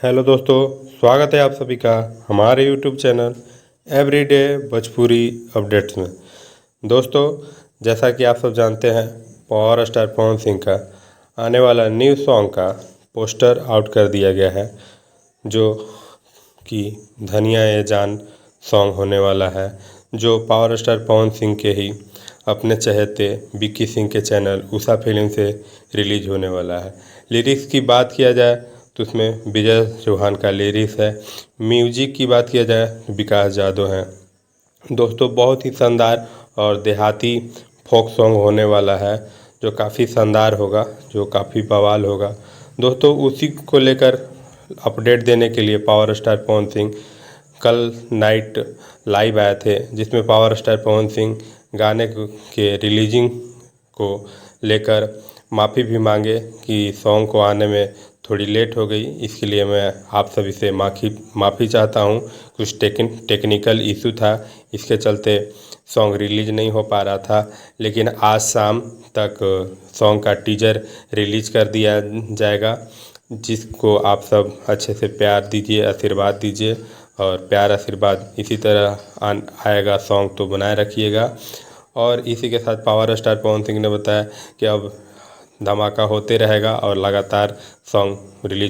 Hello दोस्तों, स्वागत है आप सभी का हमारे YouTube channel everyday Bhojpuri updates में। दोस्तों, जैसा कि आप सब जानते हैं, पावर स्टार पवन सिंह का आने वाला न्यू सॉन्ग का पोस्टर आउट कर दिया गया है, जो कि धनिया ये जान सॉन्ग होने वाला है, जो पावर स्टार पवन सिंह के ही अपने चहेते विक्की सिंह के चैनल उषा फिल्म से रिलीज होने वाला है। लिरिक्स की बात किया जाए तो उसमें विजय चौहान का लिरिक्स है। म्यूजिक की बात किया जाए तो विकास जादव हैं। दोस्तों, बहुत ही शानदार और देहाती फोक सॉन्ग होने वाला है, जो काफ़ी शानदार होगा, जो काफ़ी बवाल होगा। दोस्तों, उसी को लेकर अपडेट देने के लिए पावर स्टार पवन सिंह कल नाइट लाइव आए थे, जिसमें पावर स्टार पवन सिंह गाने के रिलीजिंग को लेकर माफ़ी भी मांगे कि सॉन्ग को आने में थोड़ी लेट हो गई। इसके लिए मैं आप सभी से माफ़ी चाहता हूँ। कुछ टेक्निकल इशू था, इसके चलते सॉन्ग रिलीज नहीं हो पा रहा था, लेकिन आज शाम तक सॉन्ग का टीजर रिलीज कर दिया जाएगा, जिसको आप सब अच्छे से प्यार दीजिए, आशीर्वाद दीजिए। और प्यार आशीर्वाद इसी तरह आएगा सॉन्ग तो बनाए रखिएगा। और इसी के साथ पावर स्टार पवन सिंह ने बताया कि अब धमाका होते रहेगा और लगातार सॉन्ग रिलीज